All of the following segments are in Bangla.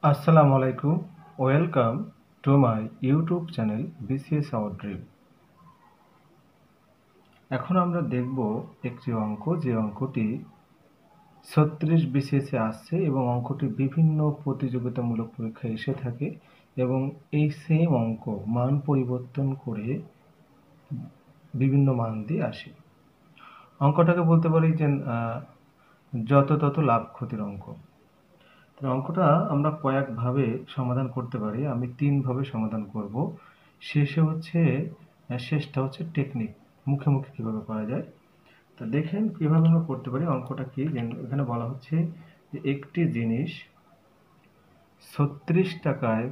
আসসালামু আলাইকুম। Welcome to my YouTube channel BCS hour dream. এখন আমরা দেখব একটি অঙ্ক, যে অঙ্কটি 36 বিসিএসে আসছে এবং অঙ্কটি বিভিন্ন প্রতিযোগিতামূলক পরীক্ষায় এসে থাকে এবং এই সেম অঙ্ক মান পরিবর্তন করে বিভিন্ন মান দিয়ে আসে। অঙ্কটাকে বলতে পারি যে যত তত লাভ ক্ষতির অঙ্ক। অঙ্কটা আমরা কয়েকভাবে সমাধান করতে পারি। আমি 3 ভাবে সমাধান করব। শেষটা হচ্ছে টেকনিক, মুখে মুখে কিভাবে করা যায়। তো দেখেন কিভাবে আমরা করতে পারি। অঙ্কটা কি, এখানে বলা হচ্ছে যে একটি জিনিস 36 টাকায়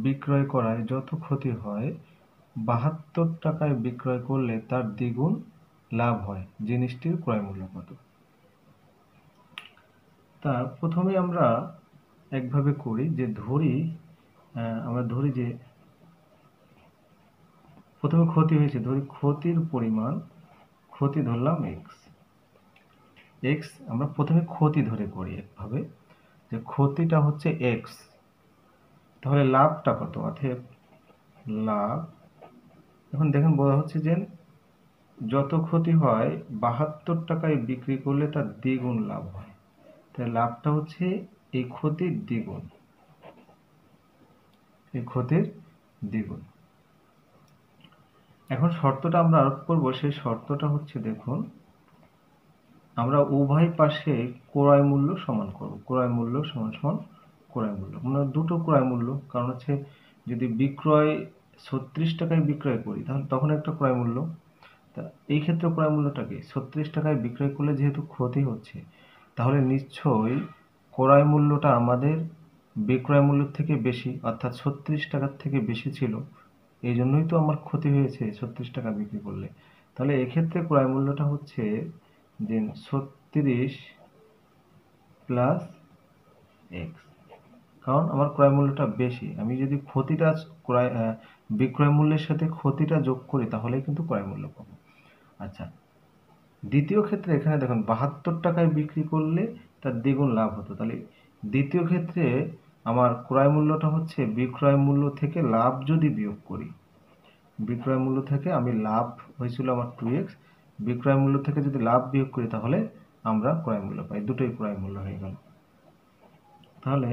বিক্রয় করায় যত ক্ষতি হয় 72 টাকায় বিক্রয় করলে তার দ্বিগুণ লাভ হয়, জিনিসটির ক্রয় মূল্য কত। তা প্রথমে আমরা একভাবে করি, যে আমরা ধরি যে প্রথমে ক্ষতি হয়েছে, ধরি ক্ষতির পরিমাণ, ক্ষতি ধরলাম এক্স। আমরা প্রথমে ক্ষতি ধরে করি একভাবে, যে ক্ষতিটা হচ্ছে এক্স, তাহলে লাভটা কত, অর্থাৎ লাভ। এখন দেখেন বলা হচ্ছে যে যত ক্ষতি হয় 72 টাকায় বিক্রি করলে তার দ্বিগুণ লাভ হয়, তাহলে লাভটা হচ্ছে এই ক্ষতির দ্বিগুণ, এই ক্ষতির দ্বিগুণ। এখন শর্তটা আমরা আরোপ করব। সেই শর্তটা হচ্ছে, দেখুন, আমরা উভয় পাশে ক্রয় মূল্য সমান করব। ক্রয় মূল্য সমান সমান ক্রয় মূল্য, আমরা দুটো ক্রয় মূল্য, কারণ হচ্ছে যদি বিক্রয় 36 টাকায় বিক্রয় করি তাহলে তখন একটা ক্রয় মূল্য। তা এই ক্ষেত্রে ক্রয় মূল্যটা কি, 36 টাকায় বিক্রয় করলে যেহেতু ক্ষতি হচ্ছে, তাহলে নিশ্চয়ই ক্রয় মূল্যটা আমাদের বিক্রয় মূল্যের থেকে বেশি, অর্থাৎ 36 টাকার থেকে বেশি ছিল। এই জন্যই তো আমার ক্ষতি হয়েছে 36 টাকা বিক্রি করলে। তাহলে এক্ষেত্রে ক্রয় মূল্যটা হচ্ছে যে 36 প্লাস এক্স, কারণ আমার ক্রয় মূল্যটা বেশি। আমি যদি ক্ষতিটা বিক্রয় মূল্যের সাথে ক্ষতিটা যোগ করি তাহলে কিন্তু ক্রয় মূল্য পাবো। আচ্ছা, দ্বিতীয় ক্ষেত্রে এখানে দেখুন 72 টাকায় বিক্রি করলে তার দ্বিগুণ লাভ হতো, তাহলে দ্বিতীয় ক্ষেত্রে আমার ক্রয় মূল্যটা হচ্ছে বিক্রয় মূল্য থেকে লাভ যদি বিয়োগ করি, বিক্রয় মূল্য থেকে আমি লাভ হয়েছিল আমার 2x, বিক্রয় মূল্য থেকে যদি লাভ বিয়োগ করি তাহলে আমরা ক্রয় মূল্য পাই, দুটোই ক্রয় মূল্য হয়ে গেল। তাহলে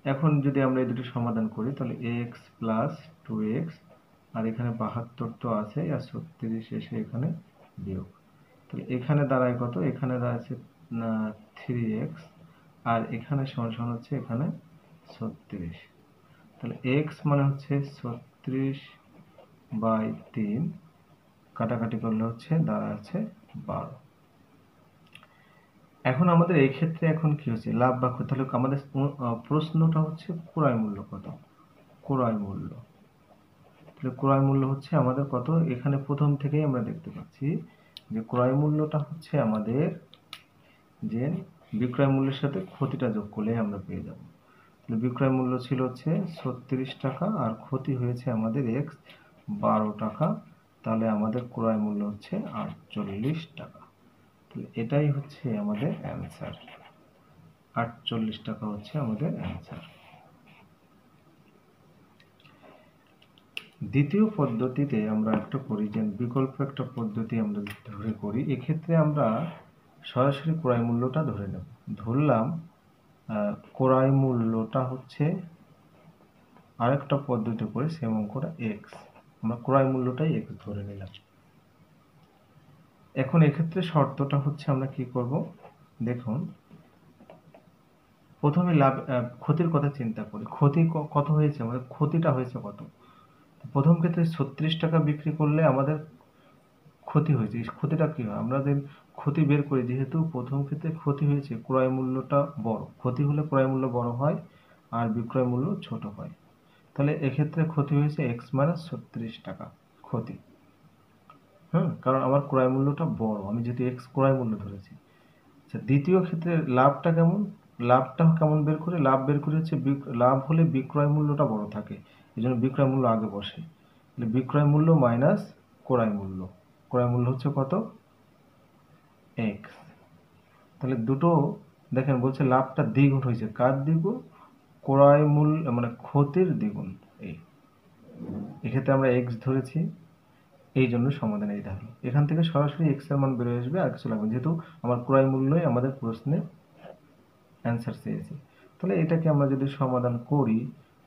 এখন যদি আমরা এই দুটো সমাধান করি তাহলে x প্লাস 2x, আর এখানে 72 তো আছে, আর 36 এসে এখানে বিয়োগ, তাহলে এখানে দাঁড়ায় কত, এখানে দাঁড়াচ্ছে 3x, আর এখানে সমান সমান হচ্ছে এখানে 36। তাহলে x মানে হচ্ছে 36/3, কাটাকাটি করলে হচ্ছে দাঁড়াচ্ছে 12। এখন আমাদের এই ক্ষেত্রে এখন কি হচ্ছে, লাভ বা ক্ষতি। তাহলে আমাদের প্রশ্নটা হচ্ছে ক্রয় মূল্য কত, ক্রয় মূল্য। তাহলে ক্রয় মূল্য হচ্ছে আমাদের কত, এখানে প্রথম থেকেই আমরা দেখতে পাচ্ছি যে ক্রয় মূল্যটা হচ্ছে আমাদের যে বিক্রয় মূল্যের সাথে ক্ষতিটা যোগ করলে আমরা পেয়ে যাব। তাহলে বিক্রয় মূল্য ছিল হচ্ছে 36 টাকা, আর ক্ষতি হয়েছে আমাদের এক্স 12 টাকা, তাহলে আমাদের ক্রয় মূল্য হচ্ছে 48 টাকা। তাহলে এটাই হচ্ছে আমাদের অ্যান্সার, 48 টাকা হচ্ছে আমাদের অ্যান্সার। দ্বিতীয় পদ্ধতিতে আমরা একটা করি, যে বিকল্প একটা পদ্ধতি আমরা ধরে করি। এক্ষেত্রে আমরা সরাসরি ক্রয় মূল্যটা ধরে নেব। ধরলাম ক্রয় মূল্যটা হচ্ছে, আরেকটা পদ্ধতি করে সেম অঙ্কটা এক্স, আমরা ক্রয় মূল্যটাই এক্স ধরে নিলাম। এখন এক্ষেত্রে শর্তটা হচ্ছে আমরা কি করব, দেখুন প্রথমে লাভ ক্ষতির কথা চিন্তা করি। ক্ষতি কত হয়েছে, আমাদের ক্ষতিটা হয়েছে কত। প্রথম ক্ষেত্রে 36 টাকা বিক্রি করলে আমাদের ক্ষতি হয়েছে, ক্ষতিটা কি হয়, আমাদের ক্ষতি বের করি। যেহেতু প্রথম ক্ষেত্রে ক্ষতি হয়েছে, ক্রয় মূল্যটা বড়, ক্ষতি হলে ক্রয় মূল্য বড় হয় আর বিক্রয় মূল্য ছোট হয়। তাহলে এক্ষেত্রে ক্ষতি হয়েছে এক্স মাইনাস 36 টাকা ক্ষতি। কারণ আমার ক্রয় মূল্যটা বড়, আমি যেহেতু এক্স ক্রয় মূল্য ধরেছি। আচ্ছা, দ্বিতীয় ক্ষেত্রে লাভটা কেমন, লাভটা কেমন বের করি, লাভ বের করি হচ্ছে লাভ হলে বিক্রয় মূল্যটা বড় থাকে, এই জন্য বিক্রয় মূল্য আগে বসে। তাহলে বিক্রয় মূল্য মাইনাস ক্রয় মূল্য, ক্রয় মূল্য হচ্ছে কত, এক্স। তাহলে দুটো দেখেন বলছে লাভটা দ্বিগুণ হয়েছে, কার দ্বিগুণ, ক্রয় মূল্য মানে ক্ষতির দ্বিগুণ। এক্ষেত্রে আমরা এক্স ধরেছি, এই জন্য সমাধান এই দাঁড়ালো। এখান থেকে সরাসরি এক্স এর মান বেরিয়ে আসবে, আর কিছু লাগবে, যেহেতু আমার ক্রয় মূল্যই আমাদের প্রশ্নে অ্যান্সার চেয়েছি। তাহলে এটাকে আমরা যদি সমাধান করি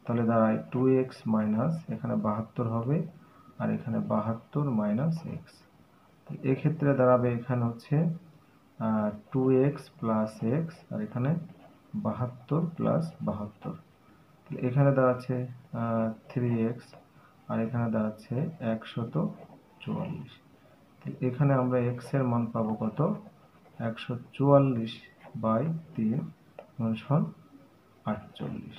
তাহলে দাঁড়ায় 2x মাইনাস এখানে 72 হবে, আর এখানে 72 মাইনাস এক্স। এক্ষেত্রে দাঁড়াবে এখানে হচ্ছে 2x প্লাস এক্স, আর এখানে 72 প্লাস 72। এখানে দাঁড়াচ্ছে 3x, আর এখানে দাঁড়াচ্ছে 144। এখানে আমরা x এর মান পাবো কত? 144/3 সমান 48।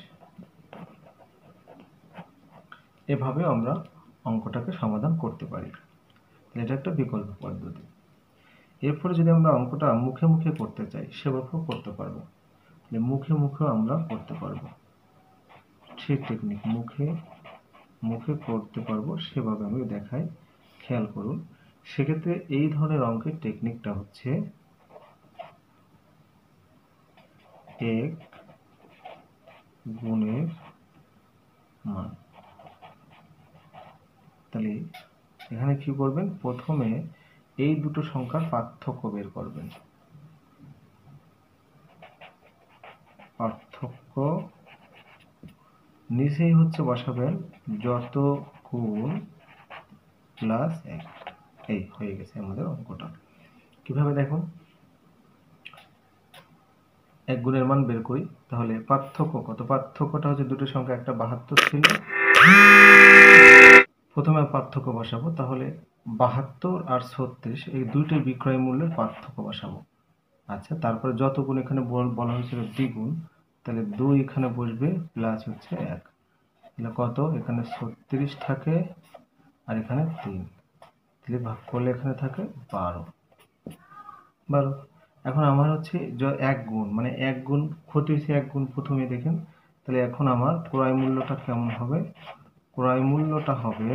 এভাবে আমরা অঙ্কটাকে সমাধান করতে পারি। এটা একটা বিকল্প পদ্ধতি। এরপরে যদি আমরা অঙ্কটা মুখে মুখে করতে চাই সেভাবেও করতে পারবো। মুখে মুখেও আমরা করতে পারবো, সেই টেকনিক মুখে মুখে করতে পারবো, সেভাবে আমি দেখাই, খেয়াল করুন। সেক্ষেত্রে এই ধরনের অঙ্কের টেকনিকটা হচ্ছে 1 গুণের মান। তাহলে এখানে কি করবেন? প্রথমে এই দুটো সংখ্যার পার্থক্য বের করবেন। পার্থক্য নিচেই হচ্ছে বসাবেন যত গুণ প্লাস 1। এই হয়ে গেছে আমাদের অঙ্কটা। কিভাবে দেখুন, 1 গুণের মান বের করি, তাহলে পার্থক্য কত? পার্থক্যটা হচ্ছে দুটো সংখ্যা, একটা 72 ছিল, প্রথমে পার্থক্য বসাবো, তাহলে 72 আর 36 এই দুইটার বিক্রয় মূল্যের পার্থক্য বসাবো। আচ্ছা, তারপরে যত গুণ এখানে বলা হয়েছিল দ্বিগুণ, তাহলে 2 এখানে বসবে প্লাস হচ্ছে 1, তাহলে কত? এখানে 36 থাকে আর এখানে 3, তাহলে ভাগ করলে এখানে থাকে 12। এখন আমার হচ্ছে 1 গুণ, মানে 1 গুণ ক্ষতি হয়েছে, 1 গুণ প্রথমে দেখেন। তাহলে এখন আমার ক্রয় মূল্যটা কেমন হবে? ক্রয় মূল্যটা হবে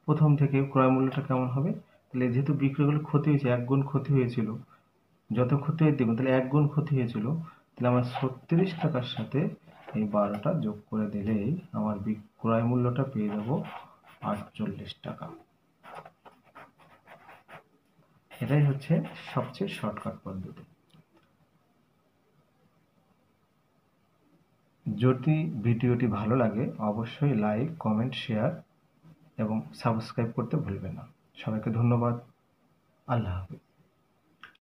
প্রথম থেকে ক্রয় মূল্যটা কেমন হবে? তাহলে যেহেতু বিক্রয়গুলো ক্ষতি হয়েছে, 1 গুণ ক্ষতি হয়েছিল, যত ক্ষতি হয় দ্বিগুণ, তাহলে 1 গুণ ক্ষতি হয়েছিল, তাহলে আমার 36 টাকার সাথে এই 12টা যোগ করে দিলেই আমার ক্রয় মূল্যটা পেয়ে যাব 48 টাকা। এটাই হচ্ছে সবচেয়ে শর্টকাট পদ্ধতি। যদি ভিডিওটি ভালো লাগে অবশ্যই লাইক, কমেন্ট, শেয়ার এবং সাবস্ক্রাইব করতে ভুলবেন না। সবাইকে ধন্যবাদ। আল্লাহ হাফেজ।